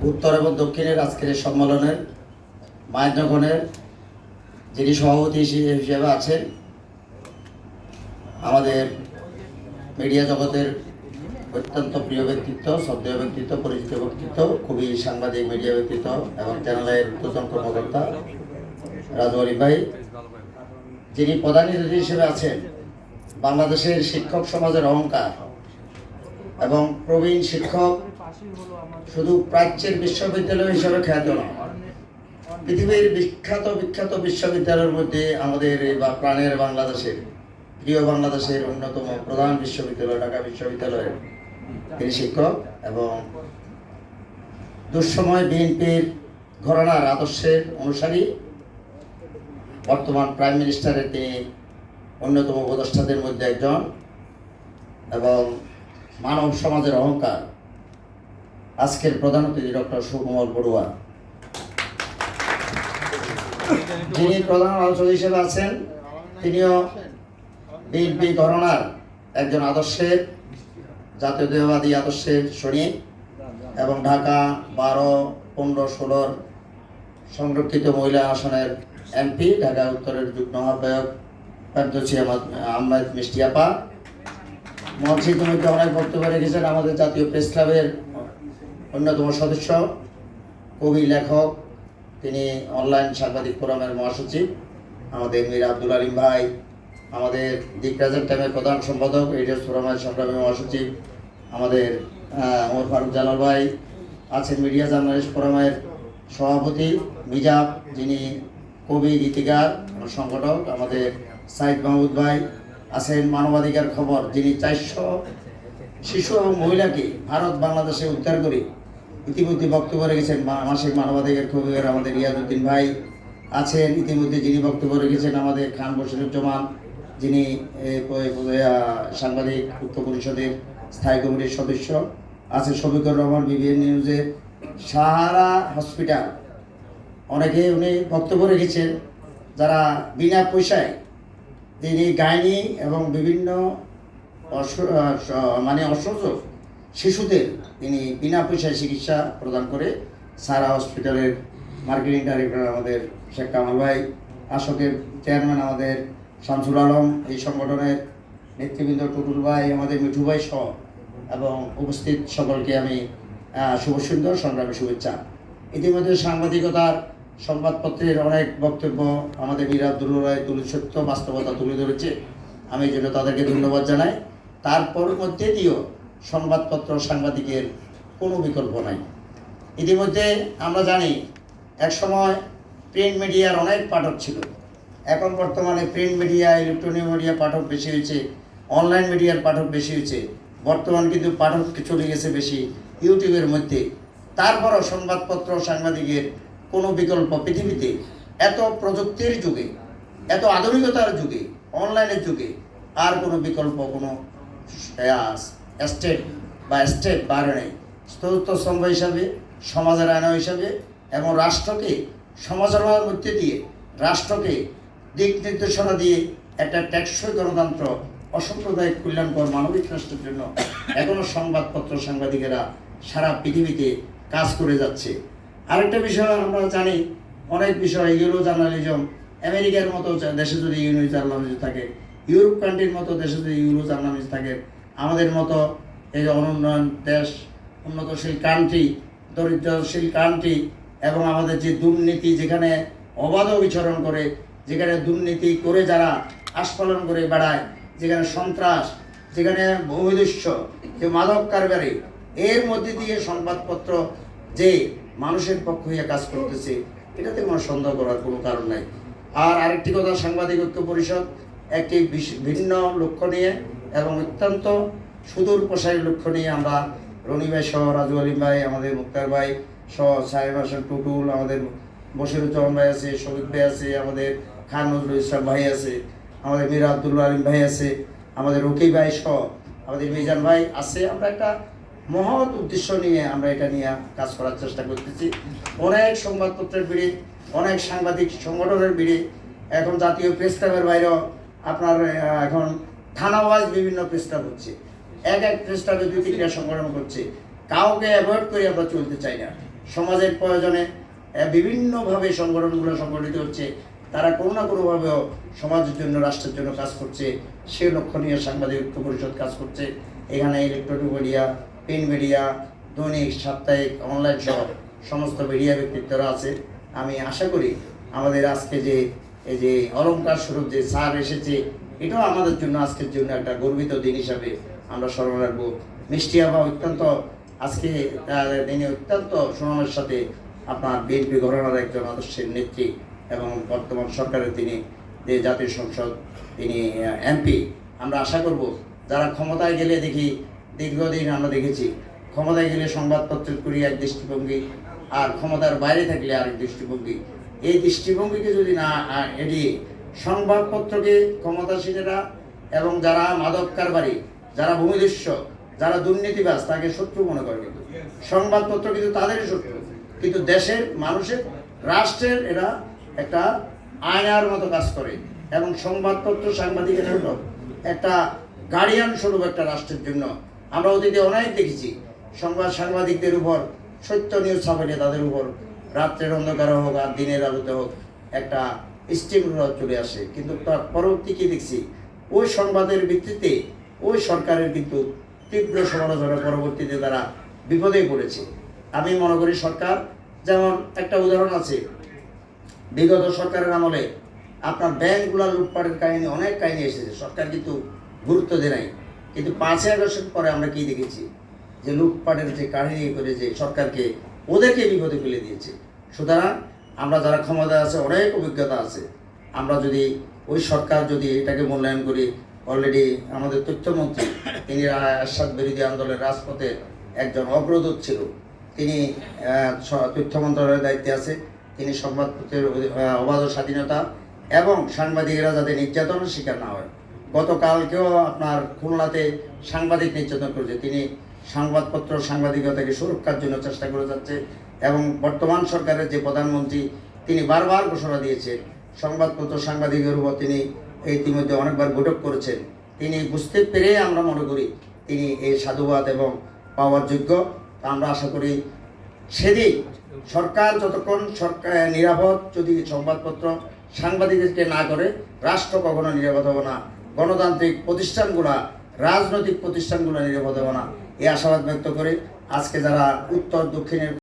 উত্তর এবং দক্ষিণের আজকের সম্মেলনের মায়ানগরের যিনি সভাপতি হিসেবে আছেন আমাদের মিডিয়া জগতের অত্যন্ত প্রিয় ব্যক্তিত্ব, শ্রদ্ধেয় ব্যক্তিত্ব, পরিচিত ব্যক্তিত্ব, খুবই সাংবাদিক মিডিয়া ব্যক্তিত্ব এবং চ্যানেলের উত্তম কর্মকর্তা রাজু আলী ভাই, যিনি প্রধান অতিথি হিসেবে আছেন বাংলাদেশের শিক্ষক সমাজের অহংকার এবং প্রবীণ শিক্ষক, শুধু প্রাচ্যের বিশ্ববিদ্যালয় হিসেবে খ্যাত নয়, পৃথিবীর বিখ্যাত বিশ্ববিদ্যালয়ের মধ্যে আমাদের প্রাণের বাংলাদেশের প্রিয় বাংলাদেশের অন্যতম প্রধান বিশ্ববিদ্যালয় ঢাকা বিশ্ববিদ্যালয়ের তিনি শিক্ষক এবং দুঃসময় বিএনপির ঘরানার আদর্শের অনুসারী, বর্তমান প্রাইম মিনিস্টারের তিনি অন্যতম উপদেষ্টাদের মধ্যে একজন এবং মানব সমাজের অহংকার আজকের প্রধান অতিথি ডক্টর সুকুমার বড়ুয়া, যিনি প্রধান আলোচক হিসেবে আছেন। তিনিও বিএনপি ঘরানার একজন আদর্শের জাতীয়তাবাদী আদর্শের সৈনিক এবং ঢাকা 12, 15, 16 সংরক্ষিত মহিলা আসনের এমপি, ঢাকা উত্তরের যুগ্ম আহ্বায়ক পারদর্শী আহমেদ মিষ্টি আপা মঞ্চে ইতিমধ্যে অনেক বক্তব্য রেখেছেন। আমাদের জাতীয় প্রেস ক্লাবের অন্যতম সদস্য, কবি, লেখক, তিনি অনলাইন সাংবাদিক ফোরামের মহাসচিব আমাদের মীর আব্দুল আলিম ভাই, আমাদের দি প্রেজেন্ট টাইমের প্রধান সম্পাদক, রেডিও ফোরামের সংগ্রামী মহাসচিব আমাদের ওমর ফারুক জালাল ভাই আছেন, মিডিয়া জার্নালিস্ট ফোরামের সভাপতি মিজাব, যিনি কবি, গীতিকার, সংগঠক, আমাদের সাইদ মাহমুদ ভাই আছেন, মানবাধিকার খবর, যিনি 400 শিশু এবং মহিলাকে ভারত বাংলাদেশে উদ্ধার করে ইতিমধ্যে বক্তব্য রেখেছেন। মাসিক মানবাধিকার খবরের আমাদের রিয়াজউদ্দিন ভাই আছেন ইতিমধ্যে, যিনি বক্তব্য রেখেছেন। আমাদের খান বশিরুজ্জামান, যিনি সাংবাদিক ঐক্য পরিষদের স্থায়ী কমিটির সদস্য আছে, শফিকুর রহমান, বিবিএন নিউজের, সাহারা হসপিটাল, অনেকে উনি বক্তব্য রেখেছেন, যারা বিনা পয়সায় তিনি গাইনি এবং বিভিন্ন অসুস্থ শিশুদের তিনি বিনা পয়সায় চিকিৎসা প্রদান করে। সারা হসপিটালের মার্কেটিং ডাইরেক্টর আমাদের শেখ কামাল ভাই, আশোকের চেয়ারম্যান আমাদের শামসুল আলম, এই সংগঠনের নেতৃবৃন্দ টুটুল ভাই, আমাদের মিঠু ভাই সহ এবং উপস্থিত সকলকে আমি শুভ সুন্দর সংগ্রামী শুভেচ্ছা। ইতিমধ্যে সাংবাদিকতার সংবাদপত্রের অনেক বক্তব্য আমাদের মীর আব্দুল রায় সত্য বাস্তবতা তুলে ধরেছে, আমি এই জন্য তাদেরকে ধন্যবাদ জানাই। তারপর মধ্যে দিয়েও সংবাদপত্র সাংবাদিকের কোনো বিকল্প নাই। ইতিমধ্যে আমরা জানি একসময় প্রিন্ট মিডিয়ার অনেক পাঠক ছিল, এখন বর্তমানে প্রিন্ট মিডিয়া, ইলেকট্রনিক মিডিয়া পাঠক বেশি হয়েছে, অনলাইন মিডিয়ার পাঠক বেশি হয়েছে, বর্তমান কিন্তু পাঠক চলে গেছে বেশি ইউটিউবের মধ্যে। তারপরও সংবাদপত্র সাংবাদিকের কোনো বিকল্প পৃথিবীতে, এত প্রযুক্তির যুগে, এত আধুনিকতার যুগে, অনলাইনের যুগে আর কোনো বিকল্প, কোনো স্টেপ বাইরে নেই। চতুর্থ স্তম্ভ হিসাবে, সমাজের আয়না হিসাবে এবং রাষ্ট্রকে সমালোচনার মধ্যে দিয়ে, রাষ্ট্রকে দিক নির্দেশনা দিয়ে একটা টেকসই গণতন্ত্র, অসাম্প্রদায়িক কল্যাণকর মানবিক রাষ্ট্রের জন্য এখনও সংবাদপত্র সাংবাদিকেরা সারা পৃথিবীতে কাজ করে যাচ্ছে। আরেকটা বিষয় আমরা জানি, অনেক বিষয় ইউরো জার্নালিজম, আমেরিকার মতো দেশে যদি ইউরো জার্নালিজম থাকে, ইউরোপ কান্ট্রির মতো দেশে যদি ইউরো জার্নালিজম থাকে, আমাদের মতো এই অনুন্নয়ন দেশ, উন্নতশীল কান্ট্রি, দরিদ্রশীল কান্ট্রি এবং আমাদের যে দুর্নীতি, যেখানে অবাধ বিচরণ করে, যেখানে দুর্নীতি করে যারা আস্ফালন করে বেড়ায়, যেখানে সন্ত্রাস, যেখানে ভূমিদস্যু, যে মাদক কারবারি, এর মধ্যে দিয়ে সংবাদপত্র যে মানুষের পক্ষ হয়ে কাজ করতেছে, এটাতে কোনো সন্দেহ করার কোনো কারণ নাই। আর আরেকটি কথা, সাংবাদিক ঐক্য পরিষদ একটি ভিন্ন লক্ষ্য নিয়ে এবং অত্যন্ত সুদূর প্রসারী লক্ষ্য নিয়ে আমরা রনি ভাই সহ, রাজু আলিম ভাই, আমাদের মুক্তার ভাই সহ, সাহেব হাসান টুটুল, আমাদের বশিরুজ্জামান ভাই আছে, শফিক ভাই আছে, আমাদের খান নজরুল ইসলাম ভাই আছে, আমাদের মীর আব্দুল আলিম ভাই আছে, আমাদের রকি ভাই সহ, আমাদের মিজান ভাই আছে। আমরা একটা মহৎ উদ্দেশ্য নিয়ে আমরা এটা নিয়ে কাজ করার চেষ্টা করতেছি। অনেক সংবাদপত্রের ভিড়ে, অনেক সাংবাদিক সংগঠনের ভিড়ে, এখন জাতীয় প্রেস ক্লাবের বাইরেও আপনার এখন থানা ওয়াইজ বিভিন্ন প্রেস ক্লাব হচ্ছে, এক প্রেস ক্লাবে 2-3টা সংগঠন করছে। কাউকে অ্যাভয়েড করে আমরা চলতে চাই না। সমাজের প্রয়োজনে বিভিন্নভাবে সংগঠনগুলো সংগঠিত হচ্ছে, তারা কোনো না কোনোভাবেও সমাজের জন্য, রাষ্ট্রের জন্য কাজ করছে। সে লক্ষ্য নিয়ে সাংবাদিক ঐক্য পরিষদ কাজ করছে। এখানে ইলেকট্রনিক মিডিয়া, প্রিন্ট মিডিয়া, দৈনিক, সাপ্তাহিক, অনলাইন সহ সমস্ত মিডিয়া ব্যক্তিত্বরা আছে। আমি আশা করি আমাদের আজকে যে এই যে অলংকার স্বরূপ যে স্যার এসেছে, এটাও আমাদের জন্য আজকের জন্য একটা গর্বিত দিন হিসাবে আমরা স্মরণ রাখবো। মিষ্টি আবা অত্যন্ত আজকে তিনি অত্যন্ত সুনামের সাথে আপনার বিএনপি ঘরানার একজন আদর্শের নেত্রী এবং বর্তমান সরকারের তিনি যে জাতীয় সংসদ তিনি এমপি। আমরা আশা করব যারা ক্ষমতায় গেলে দেখি, দীর্ঘদিন আমরা দেখেছি ক্ষমতায় গেলে সংবাদপত্রের করি এক দৃষ্টিভঙ্গি, আর ক্ষমতার বাইরে থাকলে আরেক দৃষ্টিভঙ্গি। এই দৃষ্টিভঙ্গিকে যদি না এড়িয়ে সংবাদপত্রকে ক্ষমতাসীনেরা এবং যারা মাদক কারবারি, যারা ভূমিদস্যু, যারা দুর্নীতিবাজ তাকে শত্রু মনে করে, কিন্তু সংবাদপত্র কিন্তু তাদেরই শত্রু। কিন্তু দেশের মানুষের, রাষ্ট্রের এরা একটা আয়নার মতো কাজ করে এবং সংবাদপত্র সাংবাদিকের হলো একটা গার্ডিয়ান স্বরূপ একটা রাষ্ট্রের জন্য। আমরা অতীতে অনেক দেখেছি সাংবাদিকদের উপর সত্য নিউজ ছাপাইলে তাদের উপর রাত্রের অন্ধকারে হোক আর দিনের আলোতে হোক একটা স্টিম চলে আসে, কিন্তু তার পরবর্তী কি দেখছি, ওই সংবাদের ভিত্তিতে ওই সরকারের কিন্তু তীব্র সমালোচনা পরবর্তীতে তারা বিপদে পড়েছে। আমি মনে করি সরকার, যেমন একটা উদাহরণ আছে, বিগত সরকারের আমলে আপনার ব্যাংকগুলো লুটপাটের কাহিনী, অনেক কাহিনী এসেছে, সরকার কিন্তু গুরুত্ব দেয় নাই। কিন্তু 5ই আগস্টের পরে আমরা কি দেখেছি, যে লুটপাটের যে কাহিনী করে যে সরকারকে ওদেরকে বিপদে ফেলে দিয়েছে। সুতরাং আমরা যারা ক্ষমতা আছে, অনেক অভিজ্ঞতা আছে, আমরা যদি ওই সরকার যদি এটাকে মূল্যায়ন করি, অলরেডি আমাদের তথ্যমন্ত্রী তিনি এরশাদ বিরোধী আন্দোলনের রাজপথে একজন অগ্রদূত ছিল, তিনি তথ্য মন্ত্রণালয়ের দায়িত্বে আছে। তিনি সংবাদপত্রের অবাধ স্বাধীনতা এবং সাংবাদিকেরা যাতে নির্যাতনের শিকার না হয়। গতকালকেও আপনার খুলনাতে সাংবাদিক নির্যাতন করেছে, তিনি সংবাদপত্র সাংবাদিকতাকে সুরক্ষার জন্য চেষ্টা করে যাচ্ছে। এবং বর্তমান সরকারের যে প্রধানমন্ত্রী তিনি বারবার ঘোষণা দিয়েছেন সংবাদপত্র সাংবাদিকের উপর তিনি ইতিমধ্যে অনেকবার বৈঠক করেছেন। তিনি বুঝতে পেরে আমরা মনে করি তিনি এই সাধুবাদ এবং পাওয়ার যোগ্য। আমরা আশা করি সেদিন সরকার যতক্ষণ সরকার নিরাপদ যদি সংবাদপত্র সাংবাদিকদেরকে না করে, রাষ্ট্র কখনো নিরাপদ হবে না, গণতান্ত্রিক প্রতিষ্ঠানগুলা, রাজনৈতিক প্রতিষ্ঠানগুলো নিরাপদ হবে না। এই আশাবাদ ব্যক্ত করে আজকে যারা উত্তর দক্ষিণের